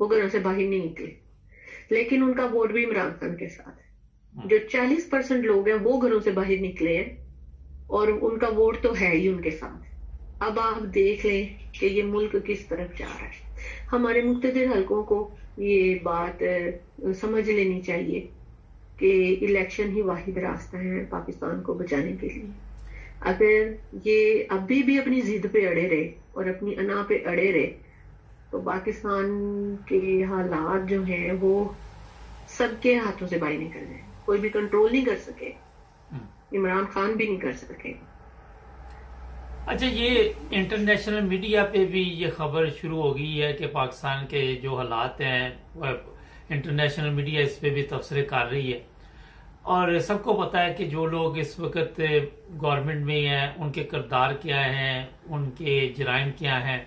وہ گھروں سے باہر نہیں نکلے، لیکن ان کا ووٹ بھی عمران خان کے ساتھ ہے۔ جو 40% لوگ ہیں وہ گھروں سے باہر نکلے ہیں اور ان کا ووٹ تو ہے ہی ان کے ساتھ۔ اب آپ دیکھ لیں کہ یہ ملک کس طرف جا رہا ہے۔ ہمارے مقتدر حلقوں کو یہ بات سمجھ لینی چاہیے کہ الیکشن ہی واحد راستہ ہے پاکستان کو بچانے کے لیے۔ اگر یہ ابھی بھی اپنی ضد پہ اڑے رہے اور اپنی انا پہ اڑے رہے تو پاکستان کے حالات جو ہیں وہ سب کے ہاتھوں سے باہر نکل جائیں، کوئی بھی کنٹرول نہیں کر سکے، عمران خان بھی نہیں کر سکے۔ اچھا، یہ انٹرنیشنل میڈیا پہ بھی یہ خبر شروع ہو گئی ہے کہ پاکستان کے جو حالات ہیں انٹرنیشنل میڈیا اس پہ بھی تبصرے کر رہی ہے، اور سب کو پتا ہے کہ جو لوگ اس وقت گورنمنٹ میں ہیں ان کے کردار کیا ہیں، ان کے جرائم کیا ہیں۔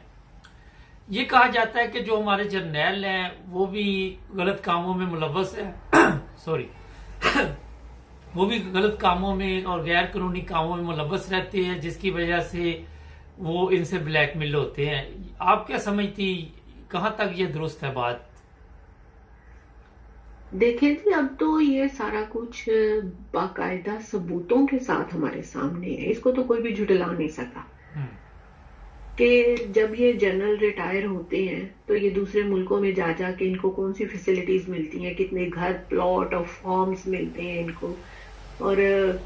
یہ کہا جاتا ہے کہ جو ہمارے جرنیل ہیں وہ بھی غلط کاموں میں ملوث ہیں سوری وہ بھی غلط کاموں میں اور غیر قانونی کاموں میں ملوث رہتے ہیں، جس کی وجہ سے وہ ان سے بلیک میل ہوتے ہیں۔ آپ کیا سمجھتی، کہاں تک یہ درست ہے بات؟ دیکھیں جی، اب تو یہ سارا کچھ باقاعدہ ثبوتوں کے ساتھ ہمارے سامنے ہے، اس کو تو کوئی بھی جھٹلا نہیں سکا کہ جب یہ جنرل ریٹائر ہوتے ہیں تو یہ دوسرے ملکوں میں جا جا کے ان کو کون سی فیسلٹیز ملتی ہیں، کتنے گھر، پلاٹ اور فارمز ملتے ہیں ان کو، اور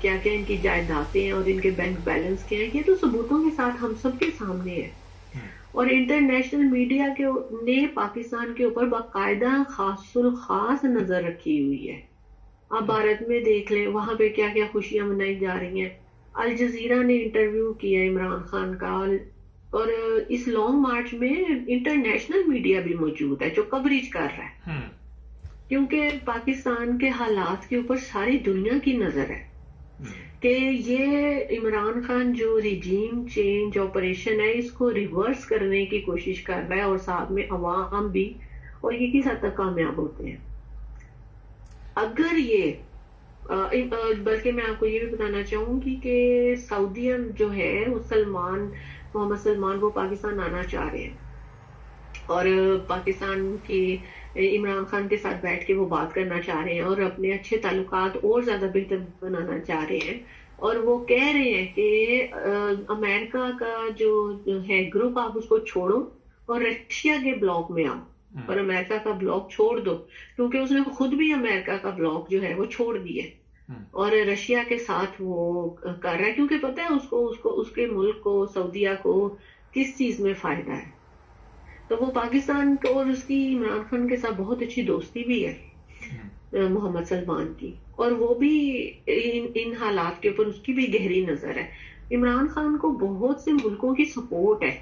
کیا کیا ان کی جائیدادیں ہیں اور ان کے بینک بیلنس کیا ہیں، یہ تو ثبوتوں کے ساتھ ہم سب کے سامنے ہے۔ اور انٹرنیشنل میڈیا نے پاکستان کے اوپر باقاعدہ خاص الخاص نظر رکھی ہوئی ہے۔ آپ بھارت میں دیکھ لیں، وہاں پہ کیا کیا خوشیاں منائی جا رہی ہیں۔ الجزیرہ نے انٹرویو کیا عمران خان کا، اور اس لانگ مارچ میں انٹرنیشنل میڈیا بھی موجود ہے جو کوریج کر رہا ہے، کیونکہ پاکستان کے حالات کے اوپر ساری دنیا کی نظر ہے کہ یہ عمران خان جو ریجیم چینج آپریشن ہے اس کو ریورس کرنے کی کوشش کر رہا ہے، اور ساتھ میں عوام بھی، اور یہ کس حد تک کامیاب ہوتے ہیں۔ اگر یہ بلکہ میں آپ کو یہ بھی بتانا چاہوں گی کہ سعودیہ جو ہے وہ محمد سلمان وہ پاکستان آنا چاہ رہے ہیں، اور پاکستان کی عمران خان کے ساتھ بیٹھ کے وہ بات کرنا چاہ رہے ہیں اور اپنے اچھے تعلقات اور زیادہ بہتر بنانا چاہ رہے ہیں، اور وہ کہہ رہے ہیں کہ امریکہ کا جو ہے گروپ آپ اس کو چھوڑو اور رشیا کے بلاک میں آؤ، اور امریکہ کا بلاک چھوڑ دو، کیونکہ اس نے خود بھی امریکہ کا بلاک جو ہے وہ چھوڑ دیا اور رشیا کے ساتھ وہ کر رہا ہے، کیونکہ پتہ ہے اس کے ملک کو، سعودیہ کو کس چیز میں فائدہ ہے۔ تو وہ پاکستان کو، اور اس کی عمران خان کے ساتھ بہت اچھی دوستی بھی ہے محمد سلمان کی، اور وہ بھی ان حالات کے اوپر اس کی بھی گہری نظر ہے۔ عمران خان کو بہت سے ملکوں کی سپورٹ ہے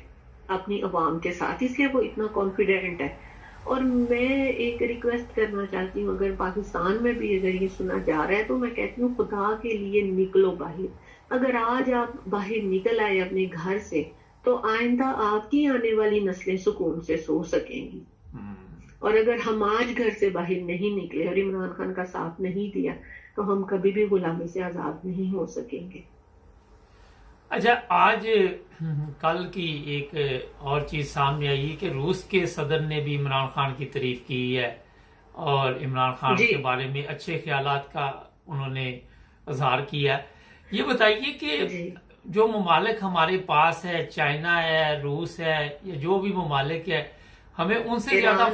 اپنی عوام کے ساتھ، اس لیے وہ اتنا کانفیڈنٹ ہے۔ اور میں ایک ریکویسٹ کرنا چاہتی ہوں، اگر پاکستان میں بھی اگر یہ سنا جا رہا ہے تو میں کہتی ہوں خدا کے لیے نکلو باہر۔ اگر آج آپ باہر نکل آئے اپنے گھر سے تو آئندہ آپ کی آنے والی نسلیں سکون سے سو سکیں گی، اور اگر ہم آج گھر سے باہر نہیں نکلے اور عمران خان کا ساتھ نہیں دیا تو ہم کبھی بھی غلامی سے آزاد نہیں ہو سکیں گے۔ اچھا، آج کل کی ایک اور چیز سامنے آئی کہ روس کے صدر نے بھی عمران خان کی تعریف کی ہے اور عمران خان کے بارے میں اچھے خیالات کا انہوں نے اظہار کیا۔ یہ بتائیے کہ جو ممالک ہمارے پاس ہے، چائنا ہے، روس ہے، یا جو بھی ممالک ہے، ہمیں ان سے زیادہ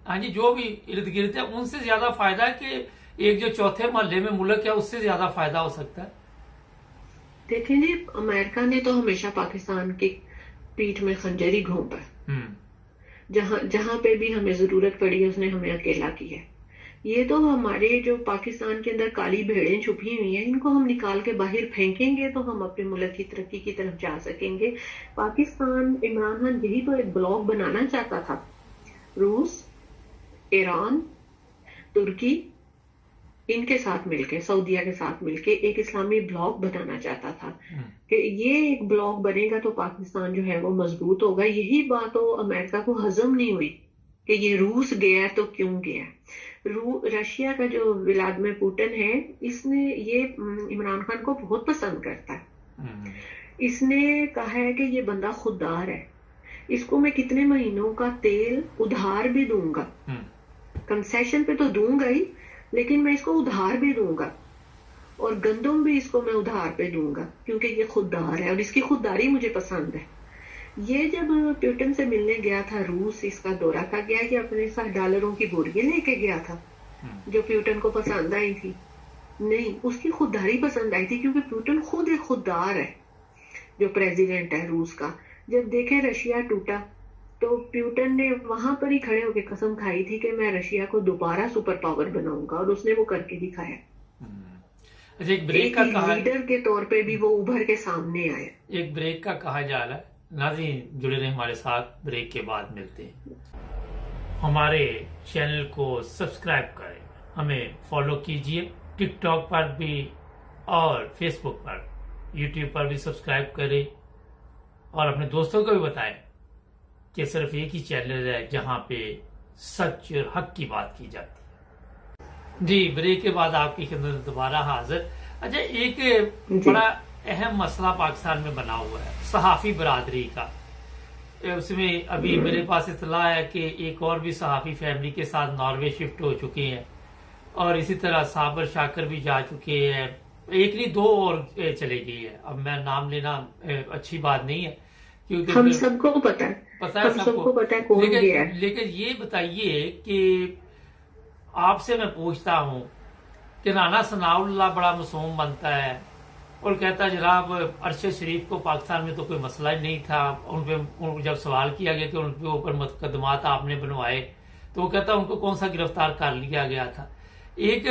ہاں جی، جو بھی ارد گرد ہے ان سے زیادہ فائدہ ہے کہ ایک جو چوتھے محلے میں ملک ہے اس سے زیادہ فائدہ ہو سکتا ہے؟ دیکھیں جی، امریکہ نے تو ہمیشہ پاکستان کی پیٹھ میں خنجر ہی گھونپا ہے، جہاں پہ بھی ہمیں ضرورت پڑی ہے اس نے ہمیں اکیلا کیا۔ یہ تو ہمارے جو پاکستان کے اندر کالی بھیڑیں چھپی ہوئی ہیں ان کو ہم نکال کے باہر پھینکیں گے تو ہم اپنے ملک کی ترقی کی طرف جا سکیں گے۔ پاکستان، عمران خان یہی تو ایک بلاک بنانا چاہتا تھا، روس، ایران، ترکی، ان کے ساتھ مل کے، سعودیہ کے ساتھ مل کے ایک اسلامی بلاک بنانا چاہتا تھا کہ یہ ایک بلاک بنے گا تو پاکستان جو ہے وہ مضبوط ہوگا۔ یہی بات تو امریکہ کو ہضم نہیں ہوئی کہ یہ روس گیا تو کیوں گیا۔ رشیا کا جو ولادیمیر پوٹن ہے، اس نے یہ عمران خان کو بہت پسند کرتا ہے۔ اس نے کہا ہے کہ یہ بندہ خوددار ہے، اس کو میں کتنے مہینوں کا تیل ادھار بھی دوں گا، کنسیشن پہ تو دوں گا ہی، لیکن میں اس کو ادھار بھی دوں گا، اور گندم بھی اس کو میں ادھار پہ دوں گا، کیونکہ یہ خوددار ہے اور اس کی خودداری مجھے پسند ہے۔ یہ جب پیوٹن سے ملنے گیا تھا، روس اس کا دورہ تھا، گیا کہ اپنے ساتھ ڈالروں کی بورگیں لے کے گیا تھا جو پیوٹن کو پسند آئی تھی؟ نہیں، اس کی خودداری پسند آئی تھی، کیونکہ پیوٹن خود ایک خوددار ہے جو پریزیڈنٹ ہے روس کا۔ جب دیکھے رشیا ٹوٹا تو پیوٹن نے وہاں پر ہی کھڑے ہو کے قسم کھائی تھی کہ میں رشیا کو دوبارہ سپر پاور بناؤں گا، اور اس نے وہ کر کے دکھایا۔ ایک بریک کا لیڈر کے طور پہ بھی وہ ابھر کے سامنے آئے۔ ایک بریک کا کہا جا رہا ہے، ناظرین جڑے رہے ہمارے ساتھ، بریک کے بعد ملتے ہیں۔ ہمارے چینل کو سبسکرائب کریں، ہمیں فالو کیجئے، ٹک ٹاک پر بھی اور فیس بک پر، یوٹیوب پر بھی سبسکرائب کریں، اور اپنے دوستوں کو بھی بتائیں کہ صرف ایک ہی چینل ہے جہاں پہ سچ اور حق کی بات کی جاتی ہے۔ جی، بریک کے بعد آپ کی خدمت دوبارہ حاضر۔ اچھا، ایک بڑا اہم مسئلہ پاکستان میں بنا ہوا ہے صحافی برادری کا۔ اس میں ابھی میرے پاس اطلاع ہے کہ ایک اور بھی صحافی فیملی کے ساتھ ناروے شفٹ ہو چکے ہیں، اور اسی طرح صابر شاکر بھی جا چکے ہیں، ایک نہیں دو اور چلے گئی ہے۔ اب میں نام لینا اچھی بات نہیں ہے، کیونکہ ہم سب کو پتا ہے، ہم سب کو پتا ہے کون گیا ہے۔ لیکن یہ بتائیے کہ آپ سے میں پوچھتا ہوں کہ رانا ثناء اللہ بڑا معصوم بنتا ہے اور کہتا جناب ارشد شریف کو پاکستان میں تو کوئی مسئلہ ہی نہیں تھا، ان پہ جب سوال کیا گیا کہ ان کے اوپر مقدمات آپ نے بنوائے تو وہ کہتا ان کو کون سا گرفتار کر لیا گیا تھا۔ ایک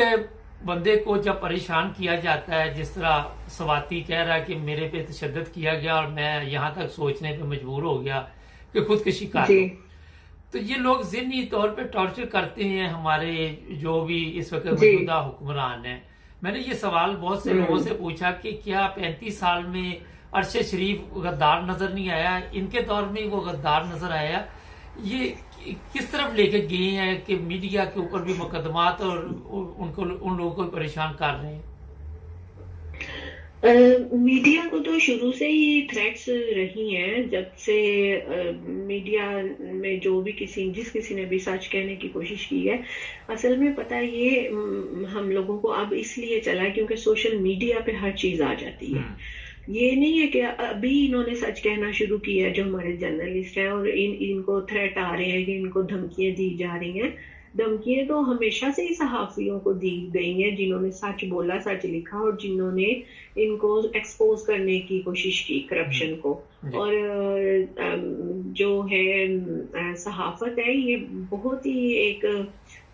بندے کو جب پریشان کیا جاتا ہے، جس طرح سواتی کہہ رہا ہے کہ میرے پہ تشدد کیا گیا اور میں یہاں تک سوچنے پہ مجبور ہو گیا کہ خودکشی کر لوں، تو یہ لوگ ذہنی طور پہ ٹارچر کرتے ہیں ہمارے جو بھی اس وقت موجودہ حکمران ہیں۔ میں نے یہ سوال بہت سے لوگوں سے پوچھا کہ کیا 35 سال میں ارشد شریف غدار نظر نہیں آیا؟ ان کے دور میں وہ غدار نظر آیا؟ یہ کس طرف لے کے گئے ہیں کہ میڈیا کے اوپر بھی مقدمات اور ان لوگوں کو پریشان کر رہے ہیں؟ میڈیا کو تو شروع سے ہی تھریٹس رہی ہیں، جب سے میڈیا میں جو بھی جس کسی نے بھی سچ کہنے کی کوشش کی ہے۔ اصل میں پتہ یہ ہم لوگوں کو اب اس لیے چلا کیونکہ سوشل میڈیا پہ ہر چیز آ جاتی ہے۔ یہ نہیں ہے کہ ابھی انہوں نے سچ کہنا شروع کیا ہے جو ہمارے جرنلسٹ ہیں، اور ان کو تھریٹ آ رہے ہیں کہ ان کو دھمکیاں دی جا رہی ہیں۔ دھمکیاں تو ہمیشہ سے ہی صحافیوں کو دی گئی ہیں جنہوں نے سچ بولا، سچ لکھا، اور جنہوں نے ان کو ایکسپوز کرنے کی کوشش کی کرپشن کو۔ اور جو ہے صحافت ہے، یہ بہت ہی ایک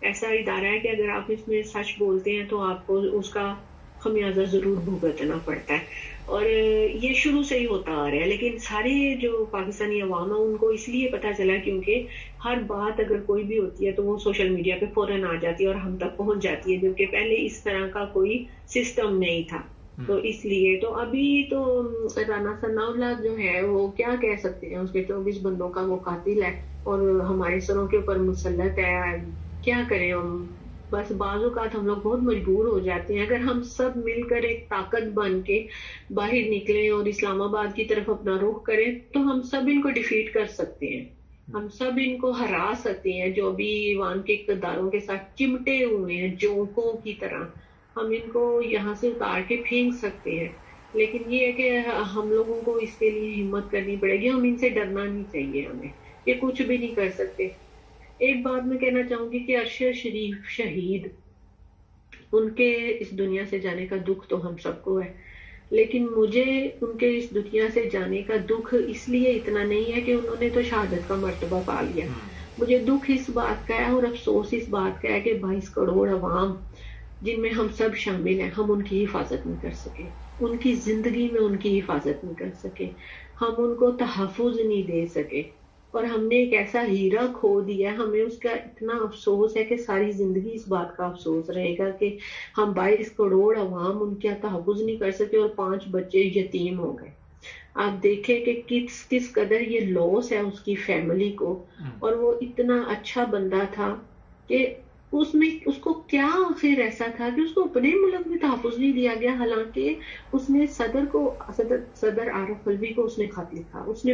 ایسا ادارہ ہے کہ اگر آپ اس میں سچ بولتے ہیں تو آپ کو اس کا خمیازہ ضرور بھگتنا پڑتا ہے، اور یہ شروع سے ہی ہوتا آ رہا ہے۔ لیکن سارے جو پاکستانی عوام ہے ان کو اس لیے پتہ چلا کیونکہ ہر بات اگر کوئی بھی ہوتی ہے تو وہ سوشل میڈیا پہ فوراً آ جاتی ہے اور ہم تک پہنچ جاتی ہے، جبکہ پہلے اس طرح کا کوئی سسٹم نہیں تھا۔ تو اس لیے تو ابھی تو رانا ثناء اللہ جو ہے وہ کیا کہہ سکتے ہیں، اس کے 24 بندوں کا وہ قاتل ہے اور ہمارے سروں کے اوپر مسلط ہے۔ کیا کریں ہم؟ بس بعض اوقات ہم لوگ بہت مجبور ہو جاتے ہیں۔ اگر ہم سب مل کر ایک طاقت بن کے باہر نکلیں اور اسلام آباد کی طرف اپنا رخ کریں تو ہم سب ان کو ڈیفیٹ کر سکتے ہیں، ہم سب ان کو ہرا سکتے ہیں۔ جو بھی ایوان کے اقتداروں کے ساتھ چمٹے ہوئے ہیں جوکوں کی طرح، ہم ان کو یہاں سے اتار کے پھینک سکتے ہیں۔ لیکن یہ ہے کہ ہم لوگوں کو اس کے لیے ہمت کرنی پڑے گی، ہم ان سے ڈرنا نہیں چاہیے، ہمیں یہ کچھ بھی نہیں کر سکتے۔ ایک بات میں کہنا چاہوں گی کہ ارشد شریف شہید، ان کے اس دنیا سے جانے کا دکھ تو ہم سب کو ہے، لیکن مجھے ان کے اس دنیا سے جانے کا دکھ اس لیے اتنا نہیں ہے کہ انہوں نے تو شہادت کا مرتبہ پا لیا۔ مجھے دکھ اس بات کا ہے اور افسوس اس بات کا ہے کہ 22 کروڑ عوام جن میں ہم سب شامل ہیں، ہم ان کی حفاظت نہیں کر سکے، ان کی زندگی میں ان کی حفاظت نہیں کر سکے، ہم ان کو تحفظ نہیں دے سکے، اور ہم نے ایک ایسا ہیرا کھو دیا ہے۔ ہمیں اس کا اتنا افسوس ہے کہ ساری زندگی اس بات کا افسوس رہے گا کہ ہم 22 کروڑ عوام ان کا تحفظ نہیں کر سکے اور 5 بچے یتیم ہو گئے۔ آپ دیکھیں کہ کس قدر یہ لاس ہے اس کی فیملی کو، اور وہ اتنا اچھا بندہ تھا کہ اس کو کیا آخر ایسا تھا کہ اس کو اپنے ملک میں تحفظ نہیں دیا گیا، حالانکہ اس نے صدر عارف الوی کو اس نے خط لکھا، اس نے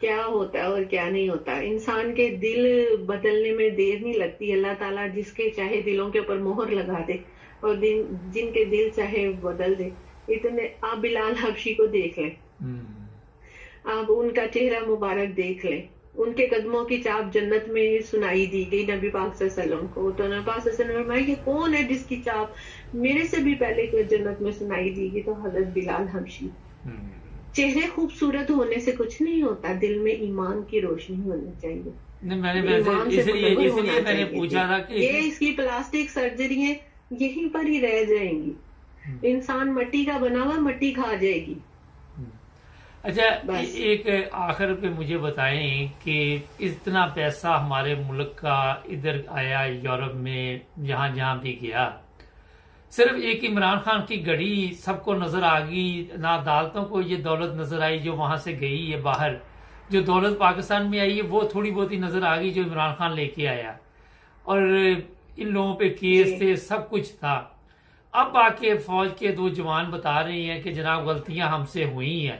کیا ہوتا ہے اور کیا نہیں ہوتا. انسان کے دل بدلنے میں دیر نہیں لگتی. اللہ تعالیٰ جس کے چاہے دلوں کے اوپر مہر لگا دے اور جن کے دل چاہے بدل دے. اتنے آپ بلال حبشی کو دیکھ لیں, آپ ان کا چہرہ مبارک دیکھ لیں, ان کے قدموں کی چاپ جنت میں سنائی دی گئی نبی پاک صلی اللہ علیہ وسلم کو. تو نبی پاک صلی اللہ علیہ وسلم نے فرمایا یہ کون ہے جس کی چاپ میرے سے بھی پہلے جنت میں سنائی دی گئی؟ تو حضرت بلال حبشی. چہرے خوبصورت ہونے سے کچھ نہیں ہوتا, دل میں ایمان کی روشنی ہونی چاہیے. اس لیے میں نے پوچھا تھا کہ یہ اس کی پلاسٹک سرجری ہے, یہیں پر ہی رہ جائیں گی. انسان مٹی کا بنا ہوا مٹی کھا جائے گی. اچھا, ایک آخر پہ مجھے بتائیں کہ اتنا پیسہ ہمارے ملک کا ادھر آیا, یورپ میں جہاں جہاں بھی گیا, صرف ایک عمران خان کی گھڑی سب کو نظر آ گئی, نہ عدالتوں کو یہ دولت نظر آئی جو وہاں سے گئی ہے باہر. جو دولت پاکستان میں آئی ہے وہ تھوڑی بہت ہی نظر آ گئی جو عمران خان لے کے آیا, اور ان لوگوں پہ کیس تھے, سب کچھ تھا. اب آ کے فوج کے 2 جوان بتا رہے ہیں کہ جناب غلطیاں ہم سے ہوئی ہیں.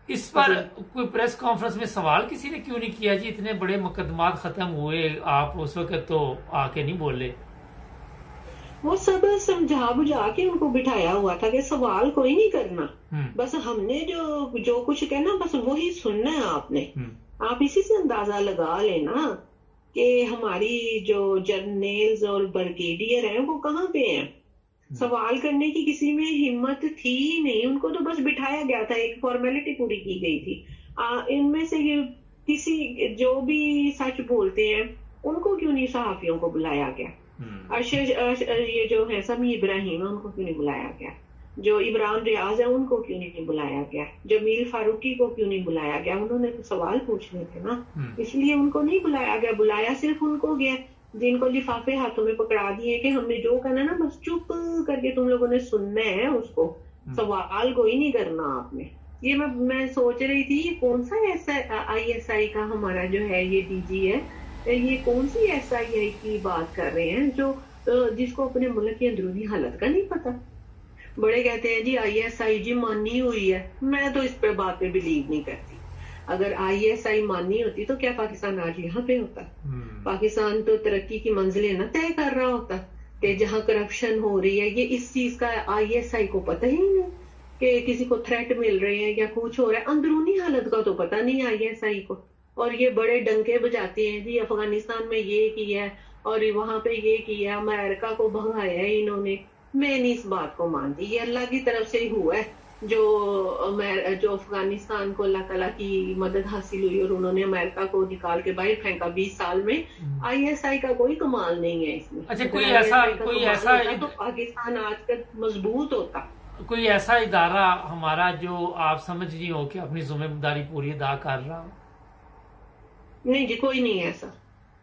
اس پر کوئی پریس کانفرنس میں سوال کسی نے کیوں نہیں کیا جی؟ اتنے بڑے مقدمات ختم ہوئے, آپ اس وقت تو آ کے نہیں بولے. وہ سب سمجھا بجھا کے ان کو بٹھایا ہوا تھا کہ سوال کوئی نہیں کرنا, بس ہم نے جو کچھ کہنا بس وہی سننا ہے آپ نے. آپ اسی سے اندازہ لگا لینا کہ ہماری جو جرنیلز اور بریگیڈیئر ہیں وہ کہاں پہ ہیں. سوال کرنے کی کسی میں ہمت تھی ہی نہیں, ان کو تو بس بٹھایا گیا تھا, ایک فارمیلٹی پوری کی گئی تھی. ان میں سے کسی جو بھی سچ بولتے ہیں ان کو کیوں نہیں صحافیوں کو بلایا گیا؟ یہ جو ہے سمی ابراہیم ان کو کیوں نہیں بلایا گیا؟ جو عمران ریاض ہے ان کو کیوں نہیں بلایا گیا؟ جمیل فاروقی کو کیوں نہیں بلایا گیا؟ انہوں نے تو سوال پوچھنے تھے نا, اس لیے ان کو نہیں بلایا گیا. بلایا صرف ان کو گیا جن کو لفافے ہاتھوں میں پکڑا دیے کہ ہم نے جو کرنا نا بس چپ کر کے تم لوگوں نے سننا ہے, اس کو سوال کوئی نہیں کرنا آپ نے. یہ میں سوچ رہی تھی یہ کون سا ایسا ISI کا ہمارا جو ہے یہ DG ہے, یہ کون سی SIA کی بات کر رہے ہیں جو جس کو اپنے ملک کی اندرونی حالت کا نہیں پتا. بڑے کہتے ہیں جی ISI جی مانی ہوئی ہے. میں تو اس پہ بات پہ بلیو نہیں کرتی. اگر ISI مانی ہوتی تو کیا پاکستان آج یہاں پہ ہوتا؟ پاکستان تو ترقی کی منزلیں نہ طے کر رہا ہوتا کہ جہاں کرپشن ہو رہی ہے. یہ اس چیز کا ISI کو پتہ ہی نہیں کہ کسی کو تھریٹ مل رہے ہیں یا کچھ ہو رہا ہے. اندرونی حالت کا تو پتہ نہیں ISI کو, اور یہ بڑے ڈنکے بجاتے ہیں جی افغانستان میں یہ کیا ہے اور وہاں پہ یہ کیا, امریکہ کو بھگایا ہے انہوں نے. میں نہیں اس بات کو مانتی. یہ اللہ کی طرف سے ہی ہوا ہے جو افغانستان کو اللہ تعالیٰ کی مدد حاصل ہوئی اور انہوں نے امریکہ کو نکال کے باہر پھینکا 20 سال میں. ISI کا کوئی کمال نہیں ہے اس میں. اچھا, کوئی ایسا تو پاکستان آج تک مضبوط ہوتا. کوئی ایسا ادارہ ہمارا جو آپ سمجھ رہی ہو کہ اپنی ذمہ داری پوری ادا کر رہا ہو؟ نہیں جی, کوئی نہیں ہے ایسا.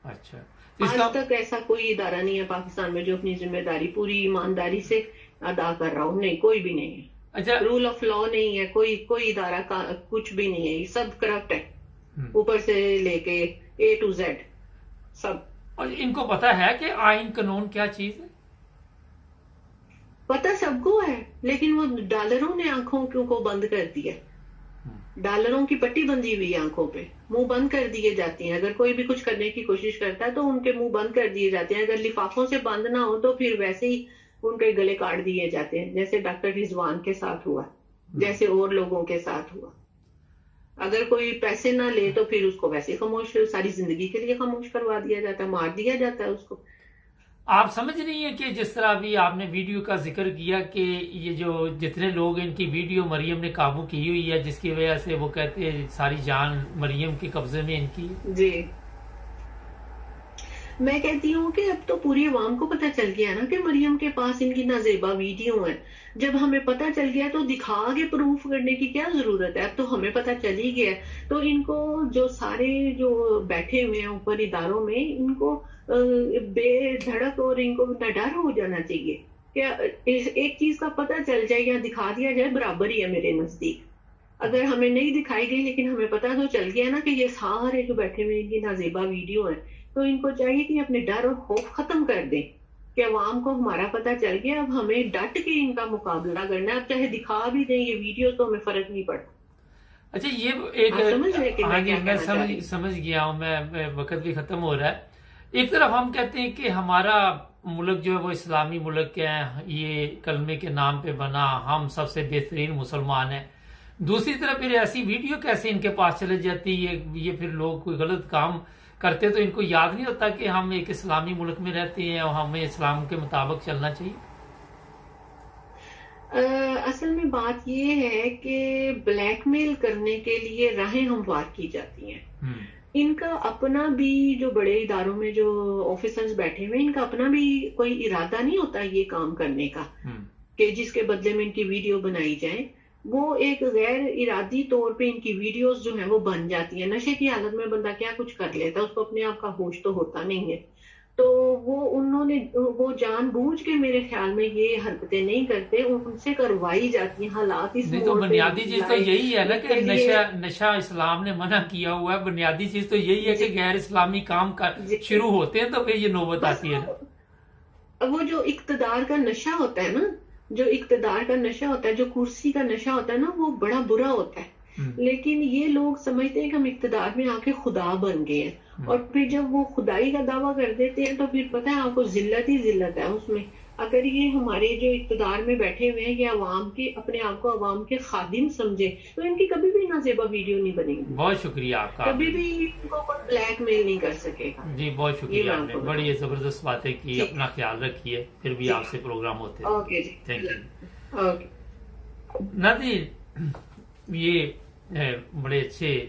اچھا, آج تک ایسا کوئی ادارہ نہیں ہے پاکستان میں جو اپنی ذمہ داری پوری ایمانداری سے ادا کر رہا ہو. نہیں, کوئی بھی نہیں ہے. اچھا, رول آف لا نہیں ہے, کوئی ادارہ کچھ بھی نہیں ہے. یہ سب کرپٹ ہے اوپر سے لے کے A to Z سب. اور ان کو پتا ہے کہ آئین قانون کیا چیز ہے؟ پتا سب کو ہے, لیکن وہ ڈالروں نے آنکھوں کو بند کر دیا. ڈالروں کی پٹی بندی ہوئی آنکھوں پہ, منہ بند کر دیے جاتے ہیں. اگر کوئی بھی کچھ کرنے کی کوشش کرتا ہے تو ان کے منہ بند کر دیے جاتے ہیں. اگر لفافوں سے بند نہ ہو تو پھر ویسے ہی ان کے گلے کاٹ دیے جاتے ہیں, جیسے ڈاکٹر رضوان کے ساتھ ہوا, جیسے اور لوگوں کے ساتھ ہوا. اگر کوئی پیسے نہ لے تو پھر اس کو ویسے خاموش, ساری زندگی کے لیے خاموش کروا دیا جاتا ہے, مار دیا جاتا ہے اس کو. آپ سمجھ رہی ہیں کہ جس طرح ابھی آپ نے ویڈیو کا ذکر کیا کہ یہ جو جتنے لوگ ان کی ویڈیو مریم نے قابو کی ہوئی ہے, جس کی وجہ سے وہ کہتے ہیں ساری جان مریم کے قبضے میں ان کی. جی, میں کہتی ہوں کہ اب تو پوری عوام کو پتہ چل گیا نا کہ مریم کے پاس ان کی نازیبا ویڈیو ہے. جب ہمیں پتہ چل گیا تو دکھا کے پروف کرنے کی کیا ضرورت ہے؟ اب تو ہمیں پتہ چل ہی گیا. تو ان کو جو سارے جو بیٹھے ہوئے ہیں اوپر اداروں میں, ان کو بے دھڑک اور ان کو نہ ڈر ہو جانا چاہیے کہ ایک چیز کا پتہ چل جائے یا دکھا دیا جائے برابر ہی ہے میرے نزدیک. اگر ہمیں نہیں دکھائی گئی لیکن ہمیں پتہ تو چل گیا نا کہ یہ سارے جو بیٹھے ہوئے ان کی نازیبا ویڈیو ہیں, تو ان کو چاہیے کہ اپنے ڈر اور خوف ختم کر دیں کہ عوام کو ہمارا پتہ چل گیا, اب ہمیں ڈٹ کے ان کا مقابلہ کرنا ہے. اب چاہے دکھا بھی دیں یہ ویڈیو تو ہمیں فرق نہیں پڑتا. اچھا یہ ایک ہاں جی میں سمجھ گیا ہوں، میں وقت بھی ختم ہو رہا ہے. ایک طرف ہم کہتے ہیں کہ ہمارا ملک جو ہے وہ اسلامی ملک ہے، یہ کلمے کے نام پہ بنا، ہم سب سے بہترین مسلمان ہیں. دوسری طرف پھر ایسی ویڈیو کیسے ان کے پاس چلے جاتی ہے، یہ پھر لوگ کوئی غلط کام کرتے تو ان کو یاد نہیں ہوتا کہ ہم ایک اسلامی ملک میں رہتے ہیں اور ہمیں اسلام کے مطابق چلنا چاہیے. اصل میں بات یہ ہے کہ بلیک میل کرنے کے لیے راہیں ہموار کی جاتی ہیں. ان کا اپنا بھی جو بڑے اداروں میں جو آفیسرز بیٹھے ہوئے ان کا اپنا بھی کوئی ارادہ نہیں ہوتا یہ کام کرنے کا کہ جس کے بدلے میں ان کی ویڈیو بنائی جائے. وہ ایک غیر ارادی طور پہ ان کی ویڈیوز جو ہیں وہ بن جاتی ہیں. نشے کی حالت میں بندہ کیا کچھ کر لیتا ہے، اس کو اپنے آپ کا ہوش تو ہوتا نہیں ہے. تو وہ جان بوجھ کے میرے خیال میں یہ حرکتیں نہیں کرتے، ان سے کروائی جاتی ہیں. حالات اس تو بنیادی چیز تو یہی ہے نا کہ نشہ اسلام نے منع کیا ہوا ہے. بنیادی چیز تو یہی ہے کہ غیر اسلامی کام شروع ہوتے ہیں تو پھر یہ نوبت آتی ہے. وہ جو اقتدار کا نشہ ہوتا ہے نا، جو اقتدار کا نشہ ہوتا ہے، جو کرسی کا نشہ ہوتا ہے نا، وہ بڑا برا ہوتا ہے. لیکن یہ لوگ سمجھتے ہیں کہ ہم اقتدار میں آ کے خدا بن گئے ہیں، اور پھر جب وہ خدائی کا دعویٰ کر دیتے ہیں تو پھر پتہ ہے آپ کو ذلت ہی ذلت ہے اس میں. اگر یہ ہمارے جو اقتدار میں بیٹھے ہوئے ہیں یہ عوام کے اپنے آپ کو عوام کے خادم سمجھے تو ان کی کبھی بھی نازیبا ویڈیو نہیں بنے گی. بہت شکریہ آپ کا. کبھی بھی ان کو کوئی بلیک میل نہیں کر سکے گا. جی بہت شکریہ، آپ نے بڑی زبردست باتیں کی. اپنا خیال رکھیے، پھر بھی آپ سے پروگرام ہوتے ہیں. اوکے جی، تھینک یو. اوکے ناظرین، یہ بڑے اچھے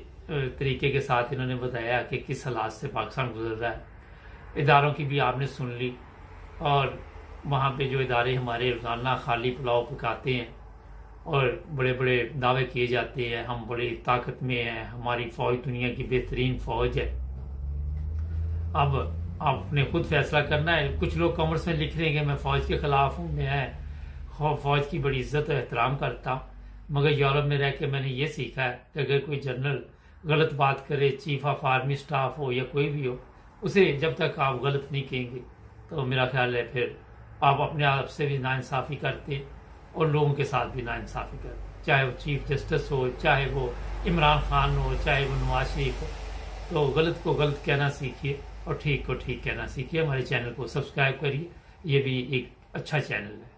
طریقے کے ساتھ انہوں نے بتایا کہ کس حالات سے پاکستان گزر رہا ہے. اداروں کی بھی آپ نے سن لی، اور وہاں پہ جو ادارے ہمارے روزانہ خالی پلاؤ پکاتے ہیں اور بڑے بڑے دعوے کیے جاتے ہیں، ہم بڑی طاقت میں ہیں، ہماری فوج دنیا کی بہترین فوج ہے. اب آپ نے خود فیصلہ کرنا ہے. کچھ لوگ کامنٹس میں لکھ رہے ہیں کہ میں فوج کے خلاف ہوں، میں فوج کی بڑی عزت اور احترام کرتا ہوں، مگر یورپ میں رہ کے میں نے یہ سیکھا ہے کہ اگر کوئی جنرل غلط بات کرے، چیف آف آرمی سٹاف ہو یا کوئی بھی ہو، اسے جب تک آپ غلط نہیں کہیں گے تو میرا خیال ہے پھر آپ اپنے آپ سے بھی ناانصافی کرتے اور لوگوں کے ساتھ بھی ناانصافی کرتے. چاہے وہ چیف جسٹس ہو، چاہے وہ عمران خان ہو، چاہے وہ نواز شریف ہو. تو غلط کو غلط کہنا سیکھیے اور ٹھیک کو ٹھیک کہنا سیکھیے. ہمارے چینل کو سبسکرائب کریے، یہ بھی ایک اچھا چینل ہے.